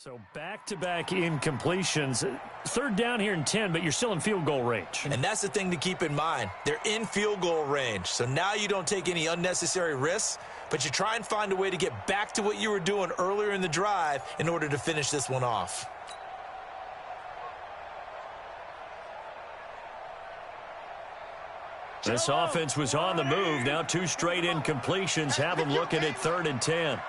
So back-to-back incompletions. Third down here in 10, but you're still in field goal range. And that's the thing to keep in mind. They're in field goal range. So now you don't take any unnecessary risks, but you try and find a way to get back to what you were doing earlier in the drive in order to finish this one off. This offense was on the move. Now 2 straight incompletions have them looking at 3rd and 10.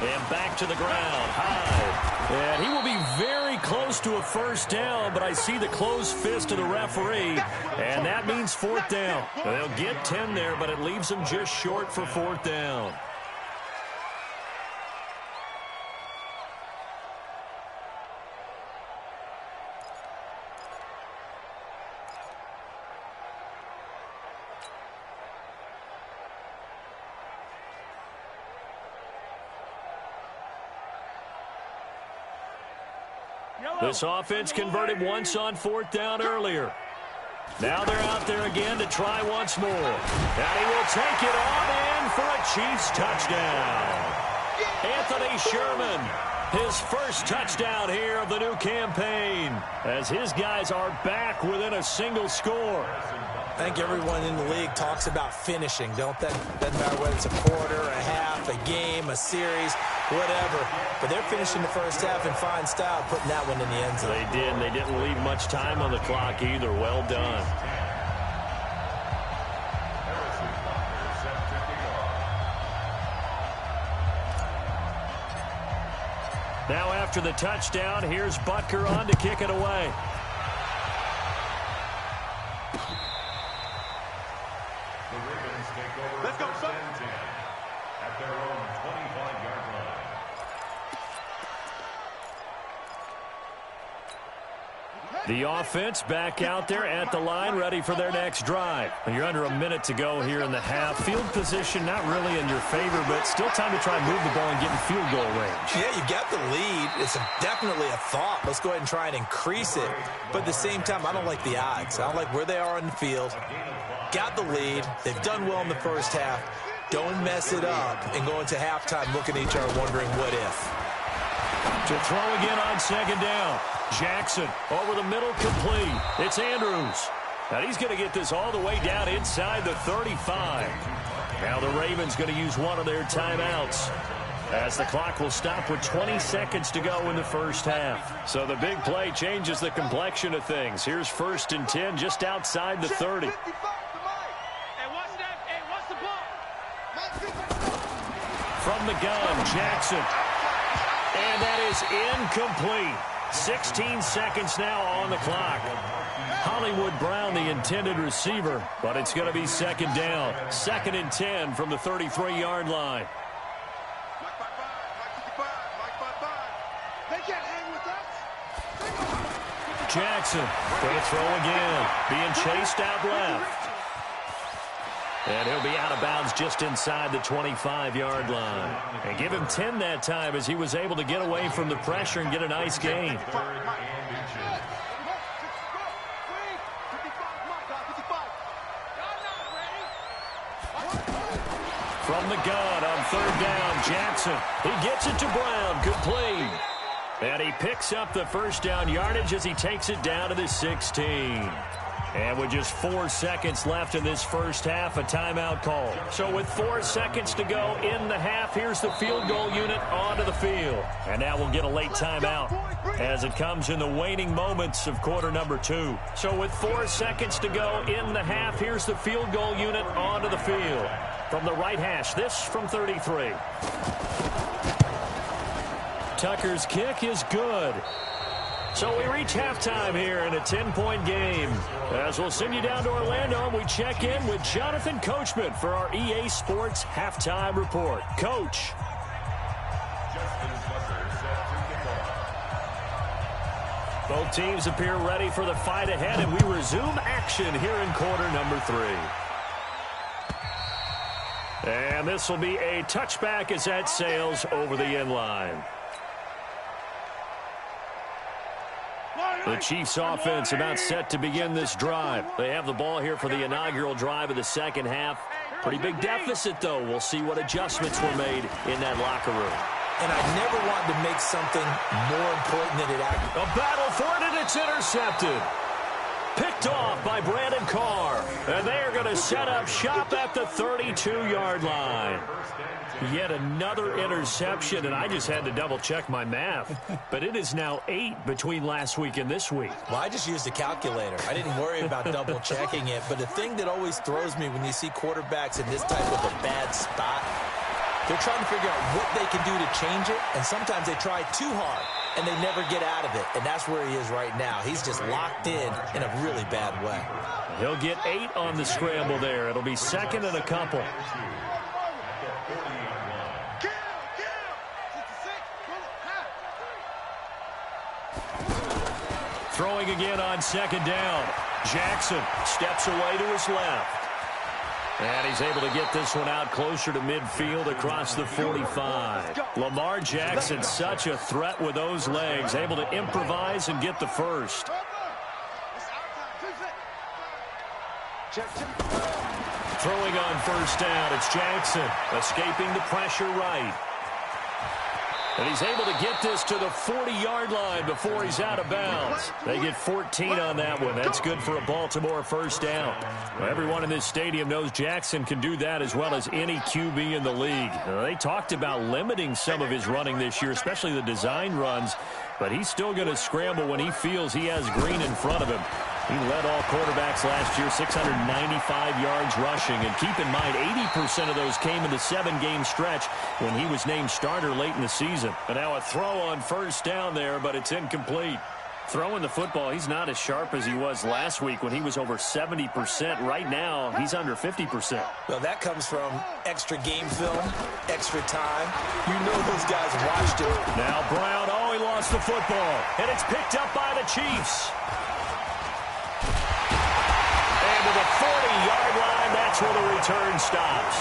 And back to the ground, high. And he will be very close to a first down, but I see the closed fist of the referee, and that means 4th down. They'll get 10 there, but it leaves them just short for 4th down. This offense converted once on 4th down earlier. Now they're out there again to try once more. And he will take it on in for a Chiefs touchdown. Anthony Sherman, his first touchdown here of the new campaign, as his guys are back within a single score. I think everyone in the league talks about finishing, don't they? Doesn't matter whether it's a quarter, a half, a game, a series, whatever. But they're finishing the first half in fine style, putting that one in the end zone. They did, and they didn't leave much time on the clock either. Well done. Now after the touchdown, here's Butker on to kick it away. Let's go, son. At their own 25-yard line. The offense back out there at the line, ready for their next drive. You're under a minute to go here in the half. Field position not really in your favor, but still time to try and move the ball and get in field goal range. Yeah, you got the lead. It's definitely a thought. Let's go ahead and try and increase it. But at the same time, I don't like the odds. I don't like where they are on the field. Got the lead. They've done well in the first half. Don't mess it up and go into halftime looking at each other wondering what if. To throw again on 2nd down. Jackson over the middle, complete. It's Andrews. And he's going to get this all the way down inside the 35. Now the Ravens going to use one of their timeouts, as the clock will stop with 20 seconds to go in the first half. So the big play changes the complexion of things. Here's 1st and 10 just outside the 30. From the gun, Jackson. And that is incomplete. 16 seconds now on the clock. Hollywood Brown, the intended receiver, but it's going to be 2nd down. 2nd and 10 from the 33-yard line. Jackson going to throw again. Being chased out left. And he'll be out of bounds just inside the 25-yard line. And give him 10 that time as he was able to get away from the pressure and get a nice gain. From the gun on 3rd down, Jackson. He gets it to Brown, complete. And he picks up the first down yardage as he takes it down to the 16. And with just 4 seconds left in this first half, a timeout call. So with 4 seconds to go in the half, here's the field goal unit onto the field. And now we'll get a late timeout as it comes in the waning moments of quarter number 2. So with 4 seconds to go in the half, here's the field goal unit onto the field. From the right hash, this from 33. Tucker's kick is good. So we reach halftime here in a 10-point game. As we'll send you down to Orlando, and we check in with Jonathan Coachman for our EA Sports Halftime Report. Coach. Both teams appear ready for the fight ahead, and we resume action here in quarter number 3. And this will be a touchback as that sails over the end line. The Chiefs offense about set to begin this drive. They have the ball here for the inaugural drive of the second half. Pretty big deficit, though. We'll see what adjustments were made in that locker room. And I never wanted to make something more important than it actually. A battle for it, and it's intercepted. Picked off by Brandon Carr. And they are going to set up shop at the 32-yard line. Yet another interception, and I just had to double-check my math. But it is now 8 between last week and this week. Well, I just used a calculator. I didn't worry about double-checking it. But the thing that always throws me when you see quarterbacks in this type of a bad spot, they're trying to figure out what they can do to change it, and sometimes they try too hard, and they never get out of it. And that's where he is right now. He's just locked in a really bad way. He'll get 8 on the scramble there. It'll be second and a couple. Throwing again on second down. Jackson steps away to his left. And he's able to get this one out closer to midfield across the 45. Lamar Jackson, such a threat with those legs, able to improvise and get the first. Throwing on first down, it's Jackson, escaping the pressure right. And he's able to get this to the 40-yard line before he's out of bounds. They get 14 on that one. That's good for a Baltimore first down. Well, everyone in this stadium knows Jackson can do that as well as any QB in the league. They talked about limiting some of his running this year, especially the design runs. But he's still going to scramble when he feels he has green in front of him. He led all quarterbacks last year, 695 yards rushing. And keep in mind, 80% of those came in the 7-game stretch when he was named starter late in the season. And now a throw on first down there, but it's incomplete. Throwing the football, he's not as sharp as he was last week when he was over 70%. Right now, he's under 50%. Well, that comes from extra game film, extra time. You know those guys watched it. Now Brown, he lost the football. And it's picked up by the Chiefs. And to the 40-yard line, that's where the return stops.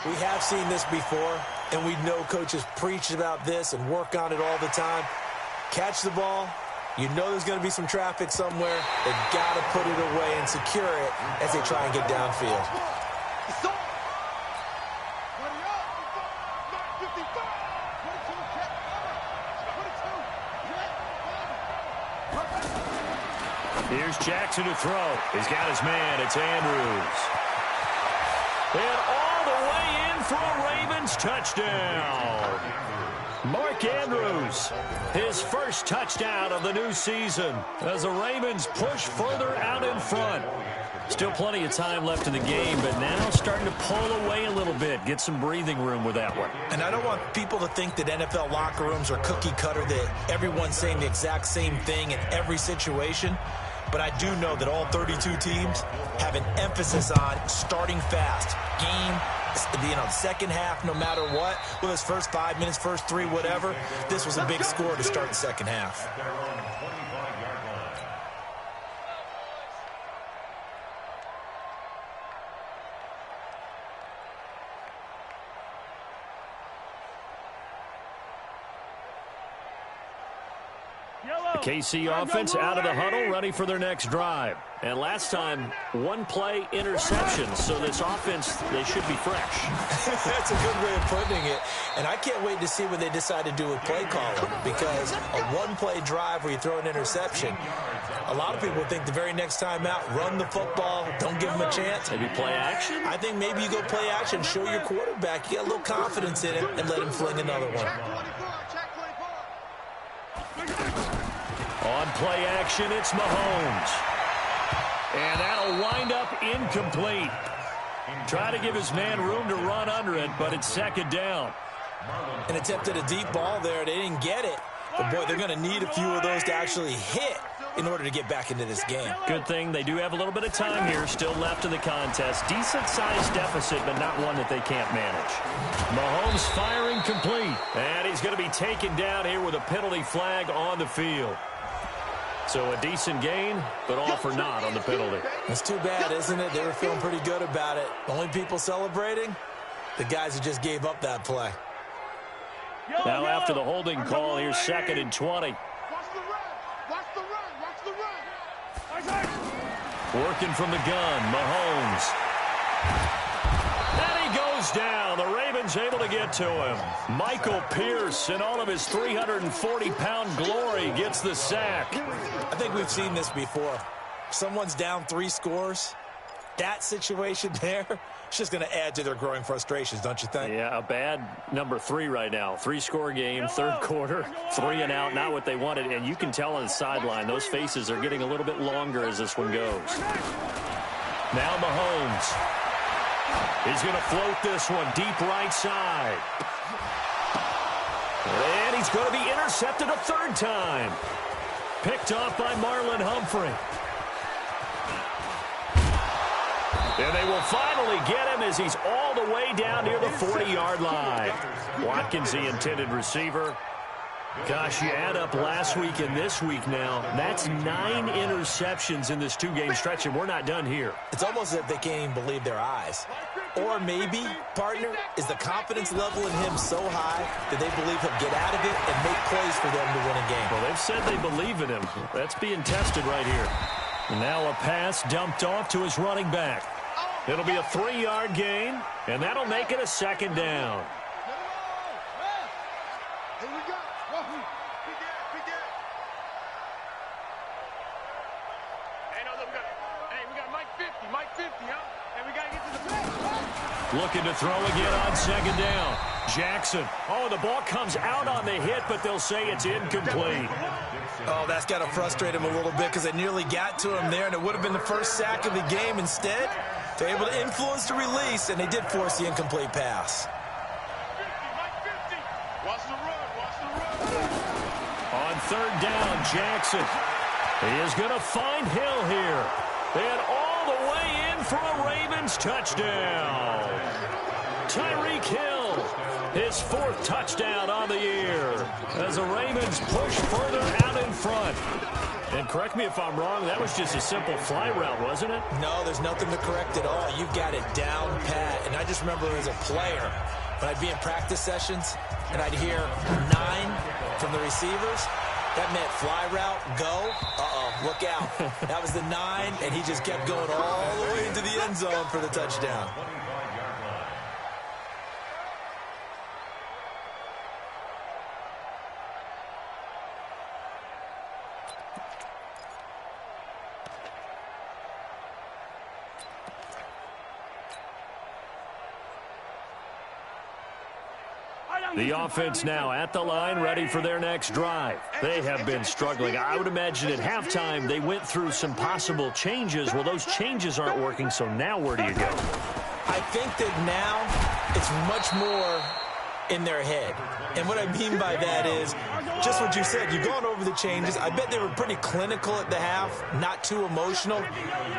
We have seen this before, and we know coaches preach about this and work on it all the time. Catch the ball. You know there's going to be some traffic somewhere. They've got to put it away and secure it as they try and get downfield. Here's Jackson to throw. He's got his man. It's Andrews. And all the way in for a Ravens touchdown. Mark Andrews, his first touchdown of the new season as the Ravens push further out in front. Still plenty of time left in the game, but now starting to pull away a little bit, get some breathing room with that one. And I don't want people to think that NFL locker rooms are cookie cutter, that everyone's saying the exact same thing in every situation. But I do know that all 32 teams have an emphasis on starting fast. Second half, no matter what, whether it's first 5 minutes, first 3, whatever, this was a big score to start the second half. KC offense out of the huddle, ready for their next drive. And last time, one play interception. So this offense, they should be fresh. That's a good way of putting it. And I can't wait to see what they decide to do with play calling, because a one-play drive where you throw an interception, a lot of people think the very next time out, run the football, don't give them a chance. Maybe play action? I think maybe you go play action, show your quarterback, you get a little confidence in him, and let him fling another one. On play action, it's Mahomes. And that'll wind up incomplete. Try to give his man room to run under it, but it's second down. And attempted a deep ball there. They didn't get it. But, boy, they're going to need a few of those to actually hit in order to get back into this game. Good thing they do have a little bit of time here still left in the contest. Decent-sized deficit, but not one that they can't manage. Mahomes firing complete. And he's going to be taken down here with a penalty flag on the field. So a decent gain, but all for naught on the penalty. That's too bad, isn't it? They were feeling pretty good about it. The only people celebrating, the guys who just gave up that play. Now after the holding call, here's 2nd and 20. Working from the gun, Mahomes. And he goes down. The Ravens able to get to him. Michael Pierce, in all of his 340-pound glory, gets the sack. I think we've seen this before. Someone's down 3 scores. That situation there, it's just going to add to their growing frustrations, don't you think? Yeah, a bad number 3 right now. 3-score game, 3rd quarter, 3 and out, not what they wanted. And you can tell on the sideline, those faces are getting a little bit longer as this one goes. Now Mahomes. He's going to float this one deep right side. And he's going to be intercepted a 3rd time. Picked off by Marlon Humphrey. And they will finally get him as he's all the way down near the 40-yard line. Watkins, the intended receiver. Gosh, you add up last week and this week now. That's 9 interceptions in this 2-game stretch, and we're not done here. It's almost as if they can't even believe their eyes. Or maybe, partner, is the confidence level in him so high that they believe he'll get out of it and make plays for them to win a game. Well, they've said they believe in him. That's being tested right here. And now a pass dumped off to his running back. It'll be a 3-yard gain, and that'll make it a 2nd down. Looking to throw again on 2nd down. Jackson. Oh, the ball comes out on the hit, but they'll say it's incomplete. Oh, that's got to frustrate him a little bit because they nearly got to him there, and it would have been the first sack of the game. Instead, they're able to influence the release, and they did force the incomplete pass. On 3rd down, Jackson. He is going to find Hill here. And all the way in for a Ravens touchdown. Tyreek Hill, his 4th touchdown on the year as the Ravens push further out in front. And correct me if I'm wrong, that was just a simple fly route, wasn't it? No, there's nothing to correct at all. You've got it down pat. And I just remember as a player, when I'd be in practice sessions and I'd hear 9 from the receivers, that meant fly route, go, look out. That was the 9, and he just kept going all the way into the end zone for the touchdown. The offense now at the line, ready for their next drive. They have been struggling. I would imagine at halftime they went through some possible changes. Well, those changes aren't working, so now where do you go? I think that now it's much more in their head. And what I mean by that is just what you said. You've gone over the changes. I bet they were pretty clinical at the half, not too emotional.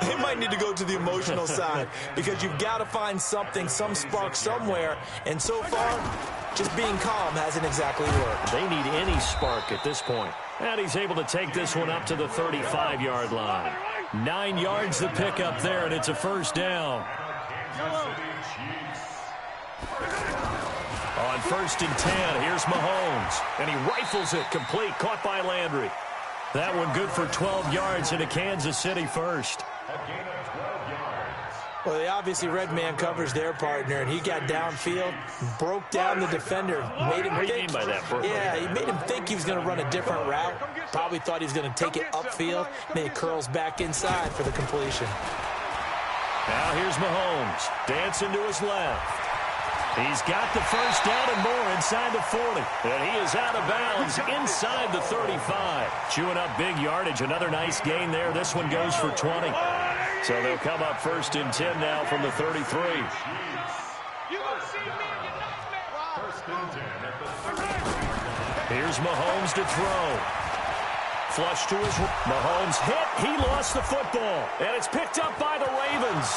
They might need to go to the emotional side because you've got to find something, some spark somewhere. And so far, just being calm hasn't exactly worked. They need any spark at this point. And he's able to take this one up to the 35-yard line. 9 yards to pick up there, and it's a 1st down. On 1st and 10, here's Mahomes. And he rifles it complete, caught by Landry. That one good for 12 yards into Kansas City 1st. Well, they obviously red man covers their partner, and he got downfield, broke down the defender, made him What do you think. mean by that, Brooke? Yeah, he made him think he was going to run a different route. Probably thought he was going to take it upfield. Then he curls back inside for the completion. Now here's Mahomes, dancing to his left. He's got the 1st down and more inside the 40. And he is out of bounds inside the 35. Chewing up big yardage. Another nice gain there. This one goes for 20. So they'll come up 1st and 10 now from the 33. Here's Mahomes to throw. Flush to his right. Mahomes hit. He lost the football. And it's picked up by the Ravens.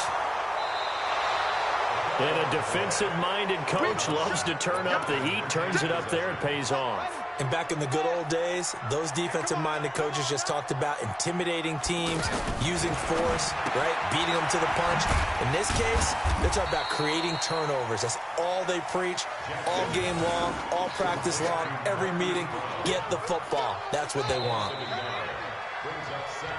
And a defensive-minded coach loves to turn up the heat, turns it up there, it pays off. And back in the good old days, those defensive-minded coaches just talked about intimidating teams, using force, right, beating them to the punch. In this case, they're talking about creating turnovers. That's all they preach, all game long, all practice long, every meeting. Get the football. That's what they want.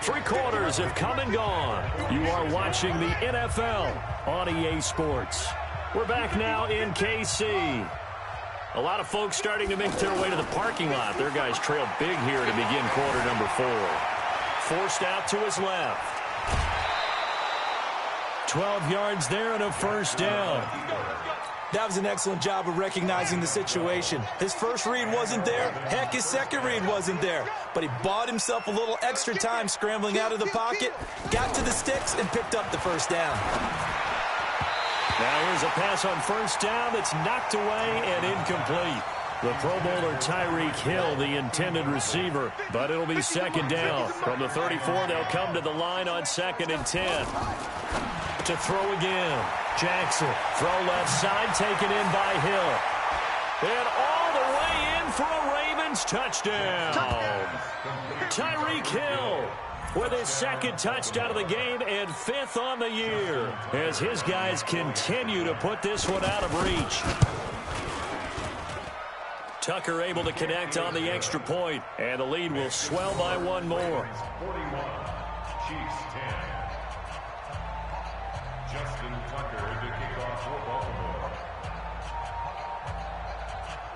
3 quarters have come and gone. You are watching the NFL on EA Sports. We're back now in KC. A lot of folks starting to make their way to the parking lot. Their guys trailed big here to begin quarter number 4. Forced out to his left. 12 yards there and a first down. That was an excellent job of recognizing the situation. His first read wasn't there. Heck, his second read wasn't there. But he bought himself a little extra time scrambling out of the pocket, got to the sticks, and picked up the first down. Now here's a pass on first down that's knocked away and incomplete. The Pro Bowler Tyreek Hill, the intended receiver, but it'll be second down. From the 34, they'll come to the line on 2nd and 10. To throw again. Jackson, throw left side, taken in by Hill. And all the way in for a Ravens touchdown. Tyreek Hill with his 2nd touchdown of the game and 5th on the year as his guys continue to put this one out of reach. Tucker able to connect on the extra point, and the lead will swell by 1 more. 41, Chiefs 10. Justin Tucker to kick off for Baltimore.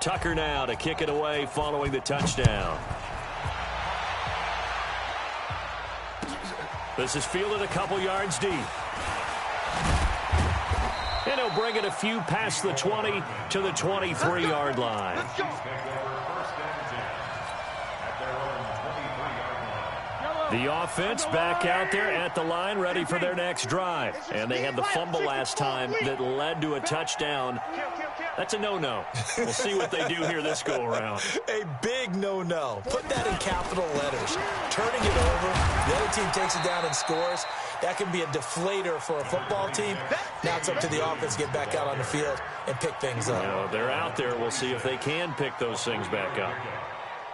Tucker now to kick it away following the touchdown. This is fielded a couple yards deep. And he'll bring it a few past the 20 to the 23-yard line. The offense back out there at the line, ready for their next drive. And they had the fumble last time that led to a touchdown. That's a no-no. We'll see what they do here this go-around. A big no-no. Put that in capital letters. Turning it over, the other team takes it down and scores. That can be a deflator for a football team. Now it's up to the offense to get back out on the field and pick things up. No, they're out there. We'll see if they can pick those things back up.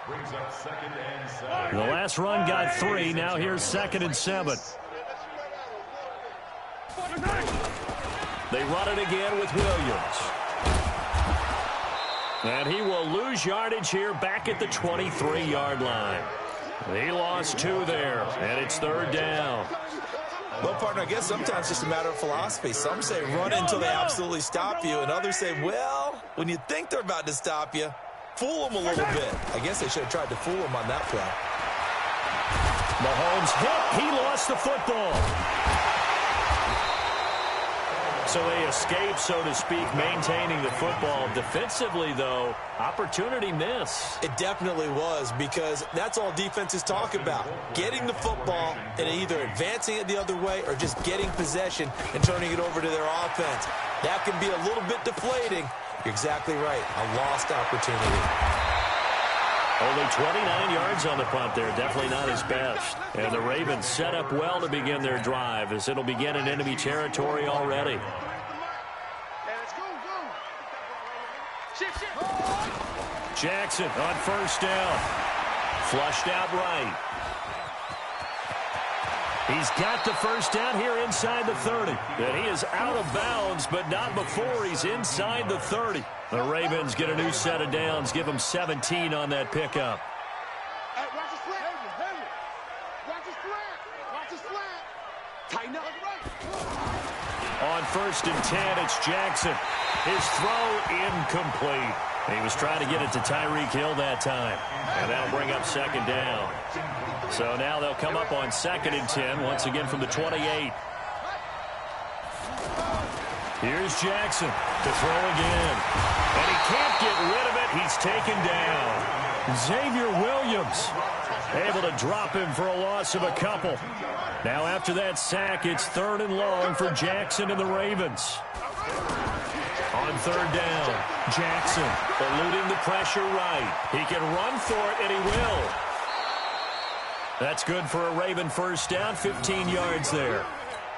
Brings up 2nd and 7. The last run got 3. Now here's 2nd and 7. They run it again with Williams. And he will lose yardage here back at the 23-yard line. He lost 2 there, and it's 3rd down. Well, partner, I guess sometimes it's just a matter of philosophy. Some say run until they absolutely stop you, and others say, well, when you think they're about to stop you, fool them a little bit. I guess they should have tried to fool them on that play. Mahomes hit. He lost the football. So they escape, so to speak, maintaining the football. Defensively, though, opportunity miss. It definitely was, because that's all defenses talk about. Getting the football and either advancing it the other way or just getting possession and turning it over to their offense. That can be a little bit deflating. You're exactly right. A lost opportunity. Only 29 yards on the punt there. Definitely not his best. And the Ravens set up well to begin their drive as it'll begin in enemy territory already. Jackson on first down. Flushed out right. He's got the first down here inside the 30. And he is out of bounds, but not before he's inside the 30. The Ravens get a new set of downs, give them 17 on that pickup. On 1st and 10, it's Jackson. His throw incomplete. He was trying to get it to Tyreek Hill that time. And that'll bring up 2nd down. So now they'll come up on 2nd and 10, once again from the 28. Here's Jackson to throw again. And he can't get rid of it. He's taken down. Xavier Williams able to drop him for a loss of a couple. Now after that sack, it's 3rd and long for Jackson and the Ravens. On 3rd down, Jackson eluding the pressure right. He can run for it, and he will. That's good for a Raven first down, 15 yards there.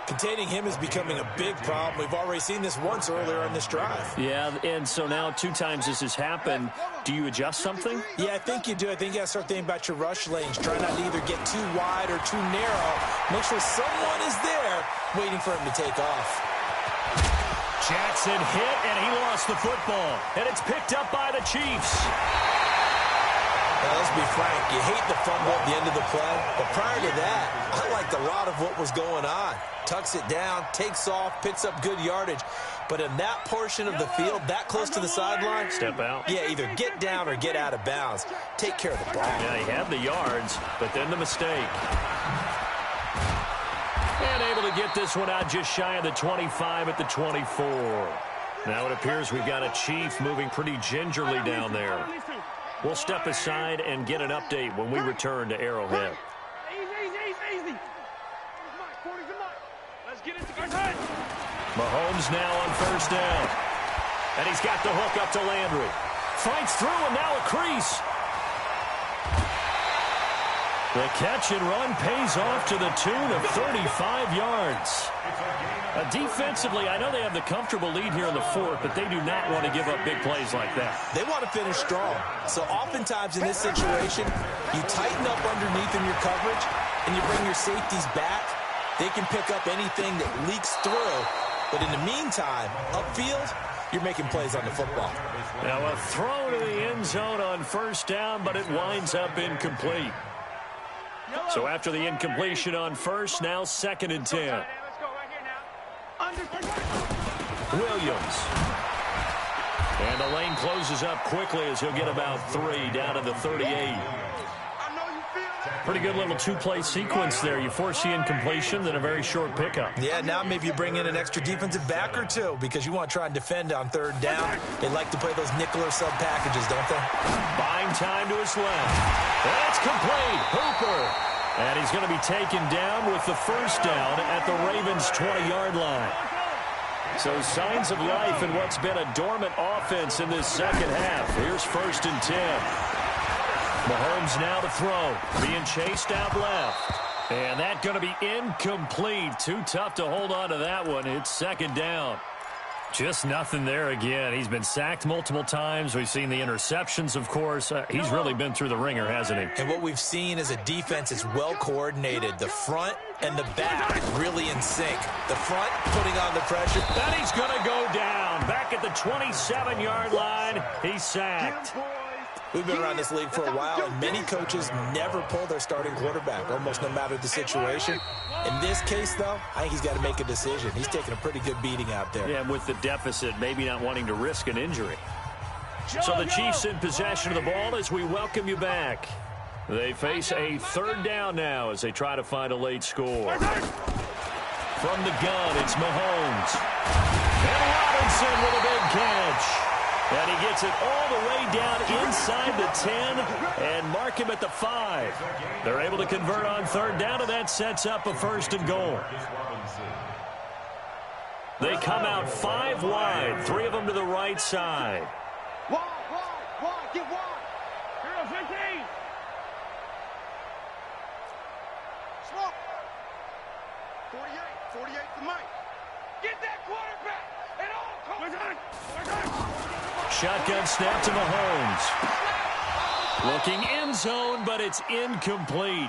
Containing him is becoming a big problem. We've already seen this once earlier on this drive. Yeah, and so now 2 times this has happened. Do you adjust something? Yeah, I think you do. I think you got to start thinking about your rush lanes. Try not to either get too wide or too narrow. Make sure someone is there waiting for him to take off. Jackson hit, and he lost the football. And it's picked up by the Chiefs. Now, let's be frank. You hate the fumble at the end of the play. But prior to that, I liked a lot of what was going on. Tucks it down, takes off, picks up good yardage. But in that portion of the field, that close to the sideline, step out. Yeah, either get down or get out of bounds. Take care of the ball. Yeah, he had the yards, but then the mistake. And able to get this one out just shy of the 25 at the 24. Now it appears we've got a Chief moving pretty gingerly down there. We'll step aside and get an update when we return to Arrowhead. Easy. Let's get it together. Mahomes now on first down. And he's got the hook up to Landry. Fights through, and now a crease. The catch and run pays off to the tune of 35 yards. Defensively, I know they have the comfortable lead here in the fourth, but they do not want to give up big plays like that. They want to finish strong. So oftentimes in this situation, you tighten up underneath in your coverage, and you bring your safeties back. They can pick up anything that leaks through. But in the meantime, upfield, you're making plays on the football. Now a throw to the end zone on first down, but it winds up incomplete. So after the incompletion on first, now 2nd and 10. Williams. And the lane closes up quickly as he'll get about 3 down to the 38. Pretty good little 2-play sequence there. You force the incompletion, then a very short pickup. Yeah, now maybe you bring in an extra defensive back or 2 because you want to try and defend on 3rd down. They like to play those nickel or sub packages, don't they? Buying time to his left. That's complete. Hooper. And he's going to be taken down with the first down at the Ravens' 20-yard line. So signs of life in what's been a dormant offense in this second half. Here's 1st and 10. Mahomes now to throw. Being chased out left. And that's going to be incomplete. Too tough to hold on to that one. It's 2nd down. Just nothing there again. He's been sacked multiple times. We've seen the interceptions, of course. He's really been through the ringer, hasn't he? And what we've seen is a defense that's well coordinated. The front and the back really in sync. The front putting on the pressure. Then he's going to go down. Back at the 27-yard line, he's sacked. We've been around this league for a while, and many coaches never pull their starting quarterback, almost no matter the situation. In this case, though, I think he's got to make a decision. He's taking a pretty good beating out there. Yeah, with the deficit, maybe not wanting to risk an injury. So the Chiefs in possession of the ball as we welcome you back. They face a 3rd down now as they try to find a late score. From the gun, it's Mahomes. And Robinson with a big catch. And he gets it all the way down inside the 10 and mark him at the 5. They're able to convert on 3rd down, and that sets up a 1st and goal. They come out 5 wide, 3 of them to the right side. Wide, get wide. Here goes 15. Smoke. 48 to Mike. Get that quarterback. And all comes. Shotgun snap to Mahomes. Looking end zone, but it's incomplete.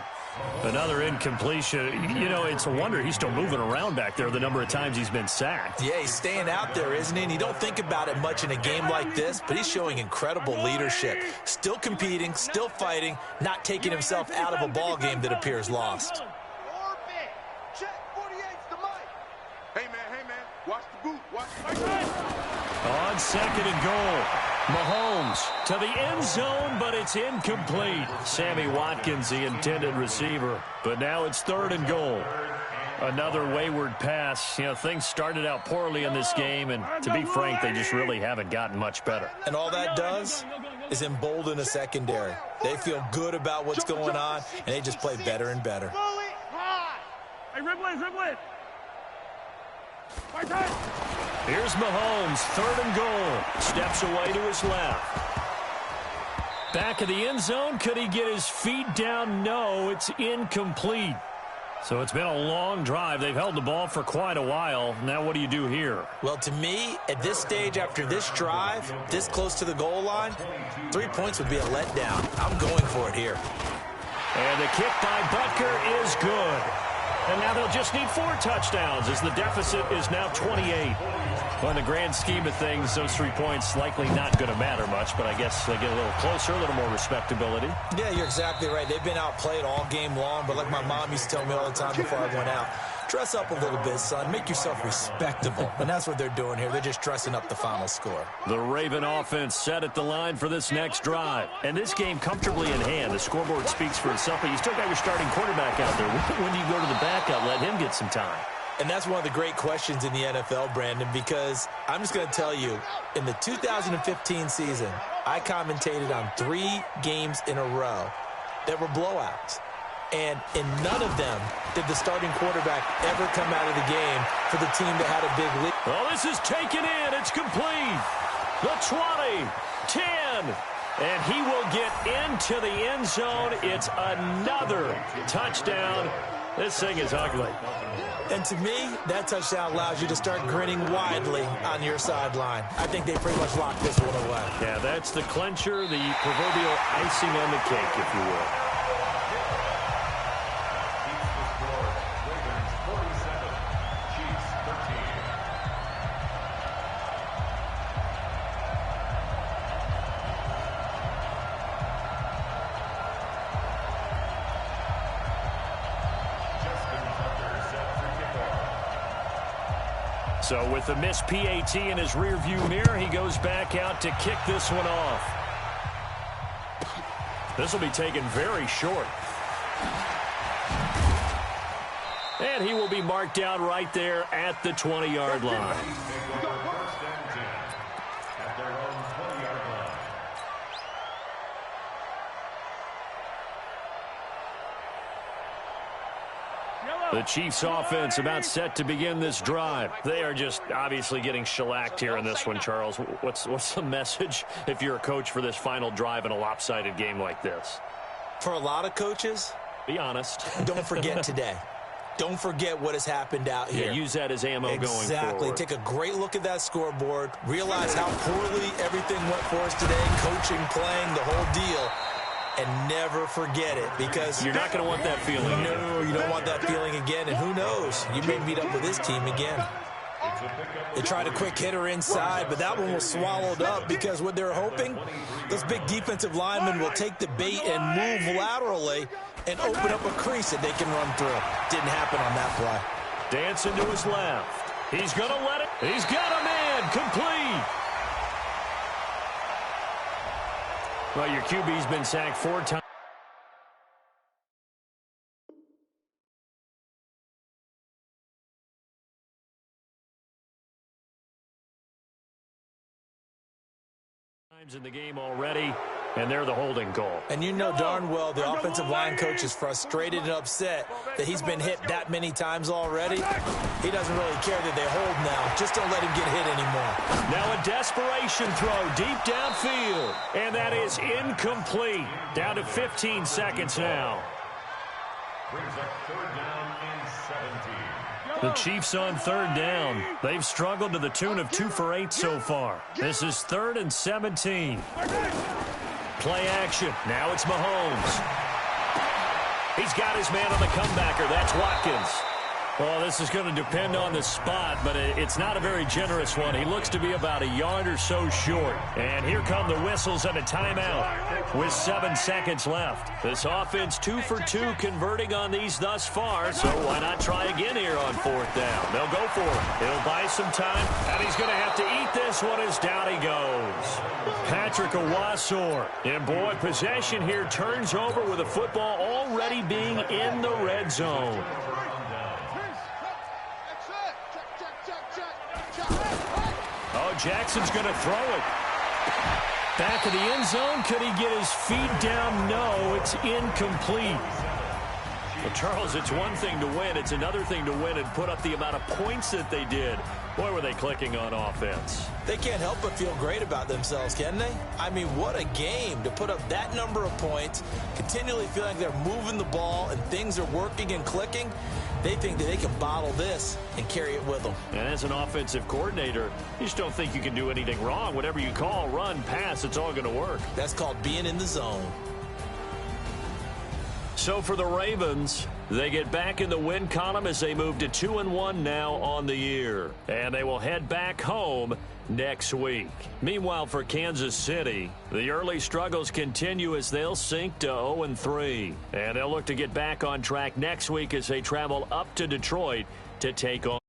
Another incompletion. You know, it's a wonder he's still moving around back there the number of times he's been sacked. Yeah, he's staying out there, isn't he? And you don't think about it much in a game like this, but he's showing incredible leadership. Still competing, still fighting, not taking himself out of a ball game that appears lost. Hey, man, watch the boot. Watch the boot. On 2nd and goal, Mahomes to the end zone, but it's incomplete. Sammy Watkins, the intended receiver, but now it's 3rd and goal. Another wayward pass. You know, things started out poorly in this game, and to be frank, they just really haven't gotten much better. And all that does is embolden a secondary. They feel good about what's going on, and they just play better and better. Hey, ribble it. Here's Mahomes, 3rd and goal. Steps away to his left. Back of the end zone. Could he get his feet down? No, it's incomplete. So it's been a long drive. They've held the ball for quite a while. Now what do you do here? Well, to me, at this stage after this drive, this close to the goal line, 3 points would be a letdown. I'm going for it here. And the kick by Butker is good. And now they'll just need 4 touchdowns as the deficit is now 28. Well, in the grand scheme of things, those 3 points likely not going to matter much, but I guess they get a little closer, a little more respectability. Yeah, you're exactly right. They've been outplayed all game long, but like my mom used to tell me all the time before I went out, dress up a little bit, son. Make yourself respectable. And that's what they're doing here. They're just dressing up the final score. The Raven offense set at the line for this next drive. And this game comfortably in hand. The scoreboard speaks for itself, but you still got your starting quarterback out there. When do you go to the backup? Let him get some time. And that's one of the great questions in the NFL, Brandon, because I'm just going to tell you, in the 2015 season, I commentated on 3 games in a row that were blowouts. And in none of them did the starting quarterback ever come out of the game for the team that had a big lead. Well, this is taken in. It's complete. The 20, 10, and he will get into the end zone. It's another touchdown. This thing is ugly. And to me, that touchdown allows you to start grinning widely on your sideline. I think they pretty much locked this one away. Yeah, that's the clincher, the proverbial icing on the cake, if you will. So with the missed PAT in his rearview mirror, he goes back out to kick this one off. This will be taken very short. And he will be marked down right there at the 20-yard line. The Chiefs offense about set to begin this drive. They are just obviously getting shellacked here in this one, Charles. What's the message if you're a coach for this final drive in a lopsided game like this? For a lot of coaches, be honest. Don't forget today. Don't forget what has happened out here. Yeah, use that as ammo going forward. Exactly. Take a great look at that scoreboard. Realize how poorly everything went for us today. Coaching, playing, the whole deal. And never forget it, because you're not going to want that feeling. No, you don't want that feeling again. And who knows? You may meet up with this team again. They tried a quick hitter inside, but that one was swallowed up because what they're hoping, those big defensive linemen will take the bait and move laterally and open up a crease that they can run through. Didn't happen on that play. Dancing to his left. He's going to let it. He's got a man. Complete. Well, your QB's been sacked 4 times. In the game already, and they're the holding goal. And you know darn well the offensive line coach is frustrated and upset that he's been hit that many times already. He doesn't really care that they hold now. Just don't let him get hit anymore. Now a desperation throw deep downfield, and that is incomplete. Down to 15 seconds now. Brings up 3rd down and 17. The Chiefs on 3rd down. They've struggled to the tune of 2 for 8 so far. This is 3rd and 17. Play action. Now it's Mahomes. He's got his man on the comebacker. That's Watkins. Well, this is going to depend on the spot, but it's not a very generous one. He looks to be about a yard or so short. And here come the whistles and a timeout with 7 seconds left. This offense 2 for 2 converting on these thus far, so why not try again here on 4th down? They'll go for it. He'll buy some time, and he's going to have to eat this one as down he goes. Patrick Owasor. And boy, possession here turns over with the football already being in the red zone. Oh, Jackson's going to throw it. Back of the end zone. Could he get his feet down? No, it's incomplete. Well, Charles, it's one thing to win. It's another thing to win and put up the amount of points that they did. Boy, were they clicking on offense. They can't help but feel great about themselves, can they? I mean, what a game to put up that number of points, continually feel like they're moving the ball and things are working and clicking. They think that they can bottle this and carry it with them. And as an offensive coordinator, you just don't think you can do anything wrong. Whatever you call, run, pass, it's all going to work. That's called being in the zone. So for the Ravens, they get back in the win column as they move to 2-1 now on the year. And they will head back home next week. Meanwhile, for Kansas City, the early struggles continue as they'll sink to 0-3. And they'll look to get back on track next week as they travel up to Detroit to take on